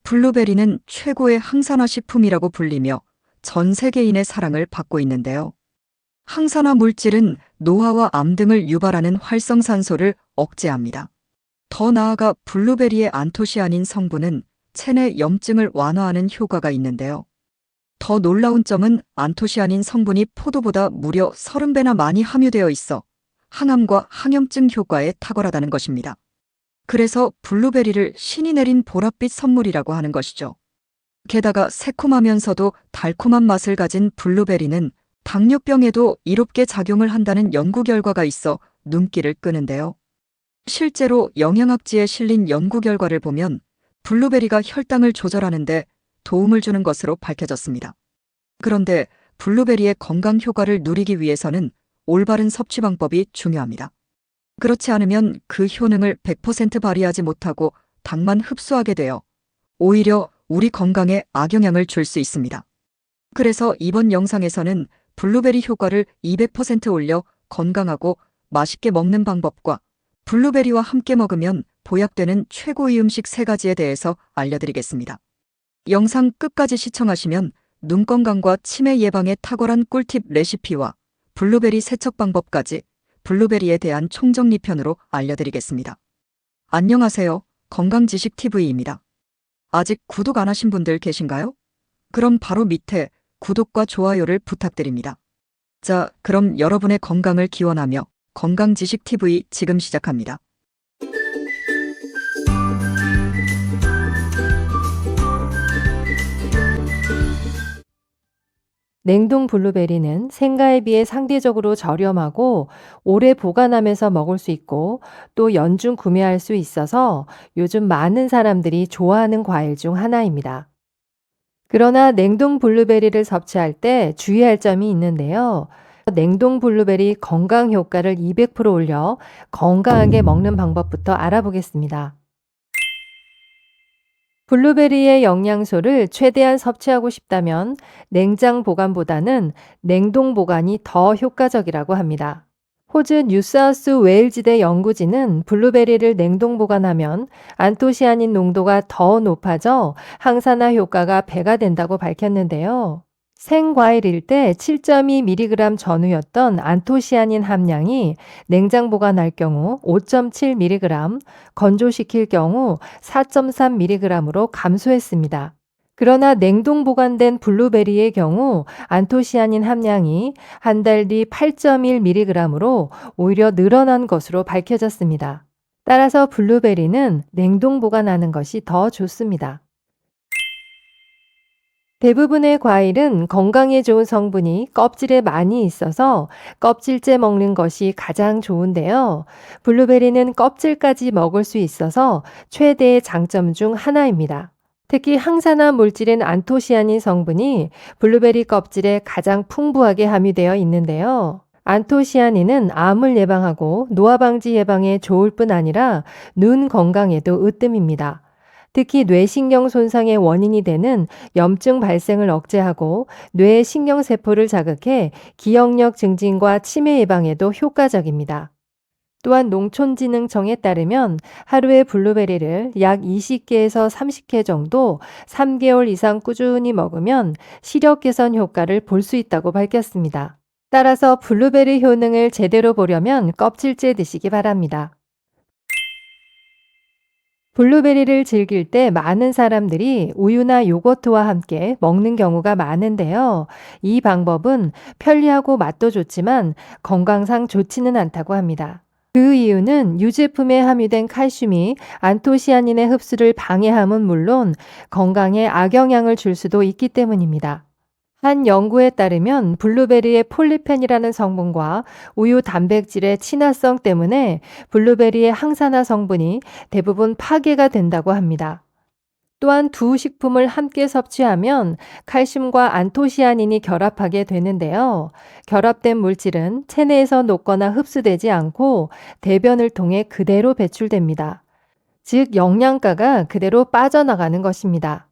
블루베리는 최고의 항산화 식품이라고 불리며 전 세계인의 사랑을 받고 있는데요. 항산화 물질은 노화와 암 등을 유발하는 활성산소를 억제합니다. 더 나아가 블루베리의 안토시아닌 성분은 체내 염증을 완화하는 효과가 있는데요. 더 놀라운 점은 안토시아닌 성분이 포도보다 무려 30배나 많이 함유되어 있어 항암과 항염증 효과에 탁월하다는 것입니다. 그래서 블루베리를 신이 내린 보랏빛 선물이라고 하는 것이죠. 게다가 새콤하면서도 달콤한 맛을 가진 블루베리는 당뇨병에도 이롭게 작용을 한다는 연구 결과가 있어 눈길을 끄는데요. 실제로 영양학지에 실린 연구 결과를 보면 블루베리가 혈당을 조절하는데 도움을 주는 것으로 밝혀졌습니다. 그런데 블루베리의 건강 효과를 누리기 위해서는 올바른 섭취 방법이 중요합니다. 그렇지 않으면 그 효능을 100% 발휘하지 못하고 당만 흡수하게 되어 오히려 우리 건강에 악영향을 줄 수 있습니다. 그래서 이번 영상에서는 블루베리 효과를 200% 올려 건강하고 맛있게 먹는 방법과 블루베리와 함께 먹으면 보약되는 최고의 음식 3가지에 대해서 알려드리겠습니다. 영상 끝까지 시청하시면 눈 건강과 치매 예방에 탁월한 꿀팁 레시피와 블루베리 세척 방법까지 블루베리에 대한 총정리편으로 알려드리겠습니다. 안녕하세요. 건강지식TV입니다. 아직 구독 안 하신 분들 계신가요? 그럼 바로 밑에 구독과 좋아요를 부탁드립니다. 자, 그럼 여러분의 건강을 기원하며 건강지식TV 지금 시작합니다. 냉동 블루베리는 생과에 비해 상대적으로 저렴하고 오래 보관하면서 먹을 수 있고 또 연중 구매할 수 있어서 요즘 많은 사람들이 좋아하는 과일 중 하나입니다. 그러나 냉동 블루베리를 섭취할 때 주의할 점이 있는데요. 냉동 블루베리 건강 효과를 200% 올려 건강하게 먹는 방법부터 알아보겠습니다. 블루베리의 영양소를 최대한 섭취하고 싶다면 냉장 보관보다는 냉동 보관이 더 효과적이라고 합니다. 호주 뉴사우스 웨일즈대 연구진은 블루베리를 냉동 보관하면 안토시아닌 농도가 더 높아져 항산화 효과가 배가 된다고 밝혔는데요. 생과일일 때 7.2mg 전후였던 안토시아닌 함량이 냉장 보관할 경우 5.7mg, 건조시킬 경우 4.3mg으로 감소했습니다. 그러나 냉동 보관된 블루베리의 경우 안토시아닌 함량이 한 달 뒤 8.1mg으로 오히려 늘어난 것으로 밝혀졌습니다. 따라서 블루베리는 냉동 보관하는 것이 더 좋습니다. 대부분의 과일은 건강에 좋은 성분이 껍질에 많이 있어서 껍질째 먹는 것이 가장 좋은데요. 블루베리는 껍질까지 먹을 수 있어서 최대의 장점 중 하나입니다. 특히 항산화 물질인 안토시아닌 성분이 블루베리 껍질에 가장 풍부하게 함유되어 있는데요. 안토시아닌은 암을 예방하고 노화 방지 예방에 좋을 뿐 아니라 눈 건강에도 으뜸입니다. 특히 뇌신경 손상의 원인이 되는 염증 발생을 억제하고 뇌의 신경세포를 자극해 기억력 증진과 치매 예방에도 효과적입니다. 또한 농촌진흥청에 따르면 하루에 블루베리를 약 20개에서 30개 정도 3개월 이상 꾸준히 먹으면 시력 개선 효과를 볼 수 있다고 밝혔습니다. 따라서 블루베리 효능을 제대로 보려면 껍질째 드시기 바랍니다. 블루베리를 즐길 때 많은 사람들이 우유나 요거트와 함께 먹는 경우가 많은데요. 이 방법은 편리하고 맛도 좋지만 건강상 좋지는 않다고 합니다. 그 이유는 유제품에 함유된 칼슘이 안토시아닌의 흡수를 방해함은 물론 건강에 악영향을 줄 수도 있기 때문입니다. 한 연구에 따르면 블루베리의 폴리펜이라는 성분과 우유 단백질의 친화성 때문에 블루베리의 항산화 성분이 대부분 파괴가 된다고 합니다. 또한 두 식품을 함께 섭취하면 칼슘과 안토시아닌이 결합하게 되는데요. 결합된 물질은 체내에서 녹거나 흡수되지 않고 대변을 통해 그대로 배출됩니다. 즉 영양가가 그대로 빠져나가는 것입니다.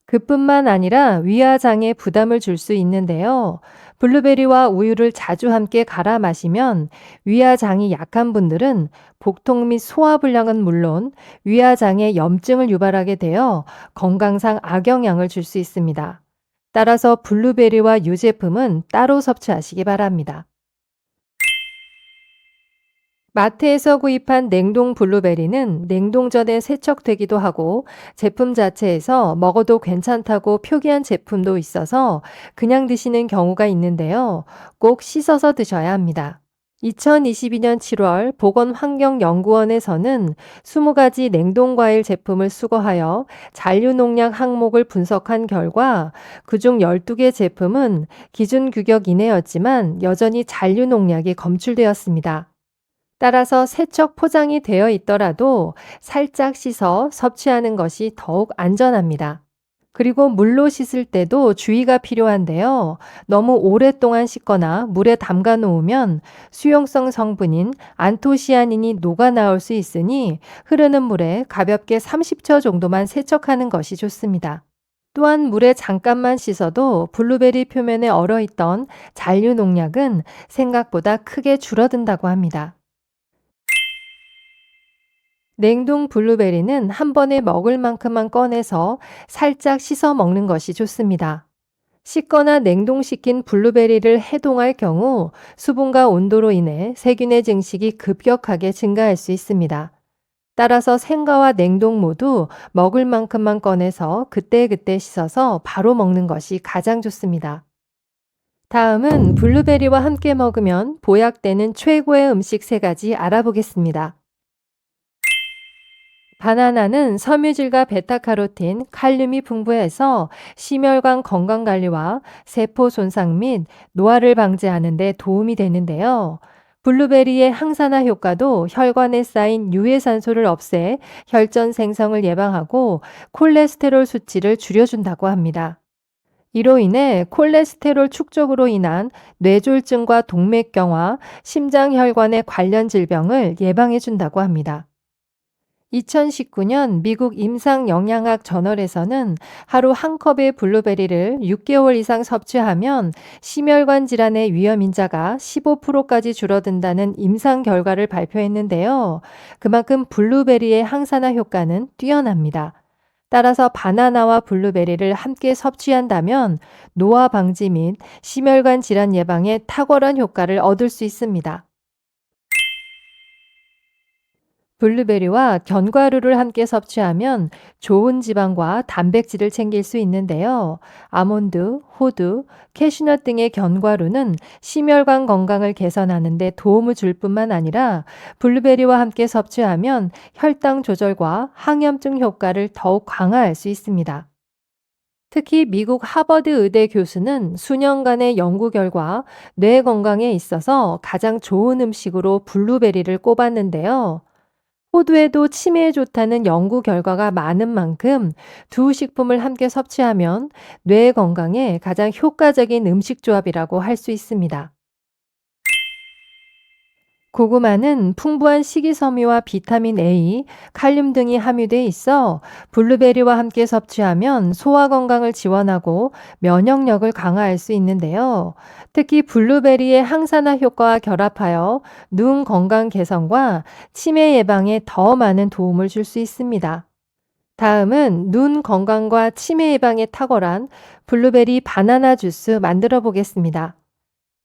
그뿐만 아니라 위아장에 부담을 줄 수 있는데요. 블루베리와 우유를 자주 함께 갈아 마시면 위아장이 약한 분들은 복통 및 소화불량은 물론 위아장에 염증을 유발하게 되어 건강상 악영향을 줄 수 있습니다. 따라서 블루베리와 유제품은 따로 섭취하시기 바랍니다. 마트에서 구입한 냉동 블루베리는 냉동 전에 세척되기도 하고 제품 자체에서 먹어도 괜찮다고 표기한 제품도 있어서 그냥 드시는 경우가 있는데요. 꼭 씻어서 드셔야 합니다. 2022년 7월 보건환경연구원에서는 20가지 냉동과일 제품을 수거하여 잔류농약 항목을 분석한 결과 그중 12개 제품은 기준 규격 이내였지만 여전히 잔류농약이 검출되었습니다. 따라서 세척 포장이 되어 있더라도 살짝 씻어 섭취하는 것이 더욱 안전합니다. 그리고 물로 씻을 때도 주의가 필요한데요. 너무 오랫동안 씻거나 물에 담가 놓으면 수용성 성분인 안토시아닌이 녹아 나올 수 있으니 흐르는 물에 가볍게 30초 정도만 세척하는 것이 좋습니다. 또한 물에 잠깐만 씻어도 블루베리 표면에 얼어있던 잔류 농약은 생각보다 크게 줄어든다고 합니다. 냉동 블루베리는 한 번에 먹을 만큼만 꺼내서 살짝 씻어 먹는 것이 좋습니다. 씻거나 냉동시킨 블루베리를 해동할 경우 수분과 온도로 인해 세균의 증식이 급격하게 증가할 수 있습니다. 따라서 생과와 냉동 모두 먹을 만큼만 꺼내서 그때그때 씻어서 바로 먹는 것이 가장 좋습니다. 다음은 블루베리와 함께 먹으면 보약되는 최고의 음식 3가지 알아보겠습니다. 바나나는 섬유질과 베타카로틴, 칼륨이 풍부해서 심혈관 건강 관리와 세포 손상 및 노화를 방지하는 데 도움이 되는데요. 블루베리의 항산화 효과도 혈관에 쌓인 유해산소를 없애 혈전 생성을 예방하고 콜레스테롤 수치를 줄여준다고 합니다. 이로 인해 콜레스테롤 축적으로 인한 뇌졸중과 동맥경화, 심장혈관의 관련 질병을 예방해준다고 합니다. 2019년 미국 임상영양학 저널에서는 하루 한 컵의 블루베리를 6개월 이상 섭취하면 심혈관 질환의 위험 인자가 15%까지 줄어든다는 임상 결과를 발표했는데요. 그만큼 블루베리의 항산화 효과는 뛰어납니다. 따라서 바나나와 블루베리를 함께 섭취한다면 노화 방지 및 심혈관 질환 예방에 탁월한 효과를 얻을 수 있습니다. 블루베리와 견과류를 함께 섭취하면 좋은 지방과 단백질을 챙길 수 있는데요. 아몬드, 호두, 캐슈넛 등의 견과류는 심혈관 건강을 개선하는 데 도움을 줄 뿐만 아니라 블루베리와 함께 섭취하면 혈당 조절과 항염증 효과를 더욱 강화할 수 있습니다. 특히 미국 하버드 의대 교수는 수년간의 연구 결과 뇌 건강에 있어서 가장 좋은 음식으로 블루베리를 꼽았는데요. 호두에도 치매에 좋다는 연구 결과가 많은 만큼 두 식품을 함께 섭취하면 뇌 건강에 가장 효과적인 음식 조합이라고 할 수 있습니다. 고구마는 풍부한 식이섬유와 비타민 A, 칼륨 등이 함유돼 있어 블루베리와 함께 섭취하면 소화 건강을 지원하고 면역력을 강화할 수 있는데요. 특히 블루베리의 항산화 효과와 결합하여 눈 건강 개선과 치매 예방에 더 많은 도움을 줄 수 있습니다. 다음은 눈 건강과 치매 예방에 탁월한 블루베리 바나나 주스 만들어 보겠습니다.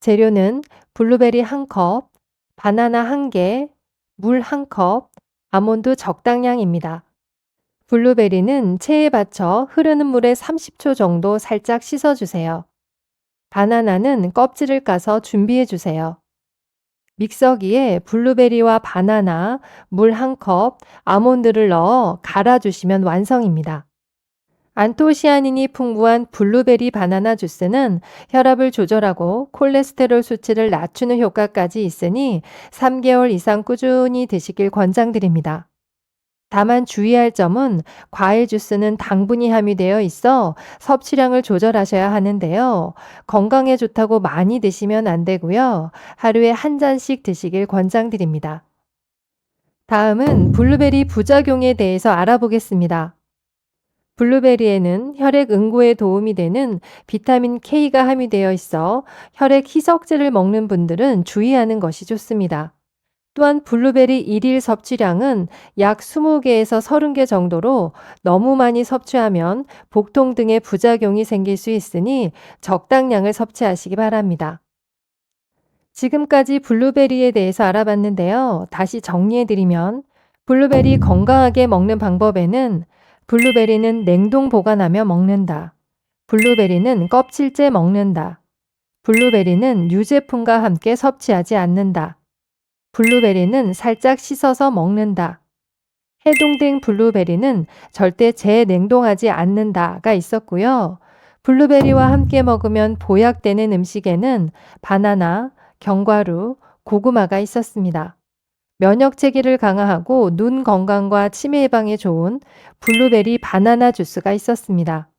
재료는 블루베리 1컵, 바나나 1개, 물 1컵, 아몬드 적당량입니다. 블루베리는 체에 받쳐 흐르는 물에 30초 정도 살짝 씻어주세요. 바나나는 껍질을 까서 준비해 주세요. 믹서기에 블루베리와 바나나, 물 1컵, 아몬드를 넣어 갈아주시면 완성입니다. 안토시아닌이 풍부한 블루베리 바나나 주스는 혈압을 조절하고 콜레스테롤 수치를 낮추는 효과까지 있으니 3개월 이상 꾸준히 드시길 권장드립니다. 다만 주의할 점은 과일 주스는 당분이 함유되어 있어 섭취량을 조절하셔야 하는데요. 건강에 좋다고 많이 드시면 안 되고요. 하루에 한 잔씩 드시길 권장드립니다. 다음은 블루베리 부작용에 대해서 알아보겠습니다. 블루베리에는 혈액 응고에 도움이 되는 비타민 K가 함유되어 있어 혈액 희석제를 먹는 분들은 주의하는 것이 좋습니다. 또한 블루베리 일일 섭취량은 약 20개에서 30개 정도로 너무 많이 섭취하면 복통 등의 부작용이 생길 수 있으니 적당량을 섭취하시기 바랍니다. 지금까지 블루베리에 대해서 알아봤는데요. 다시 정리해드리면, 블루베리 건강하게 먹는 방법에는 블루베리는 냉동 보관하며 먹는다. 블루베리는 껍질째 먹는다. 블루베리는 유제품과 함께 섭취하지 않는다. 블루베리는 살짝 씻어서 먹는다. 해동된 블루베리는 절대 재냉동하지 않는다가 있었고요. 블루베리와 함께 먹으면 보약되는 음식에는 바나나, 견과류, 고구마가 있었습니다. 면역 체계를 강화하고 눈 건강과 치매 예방에 좋은 블루베리 바나나 주스가 있었습니다.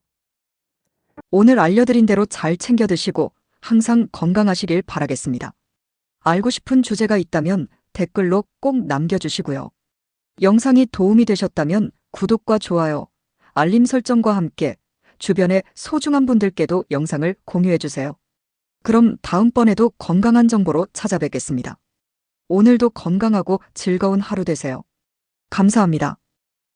오늘 알려드린 대로 잘 챙겨 드시고 항상 건강하시길 바라겠습니다. 알고 싶은 주제가 있다면 댓글로 꼭 남겨주시고요. 영상이 도움이 되셨다면 구독과 좋아요, 알림 설정과 함께 주변의 소중한 분들께도 영상을 공유해주세요. 그럼 다음번에도 건강한 정보로 찾아뵙겠습니다. 오늘도 건강하고 즐거운 하루 되세요. 감사합니다.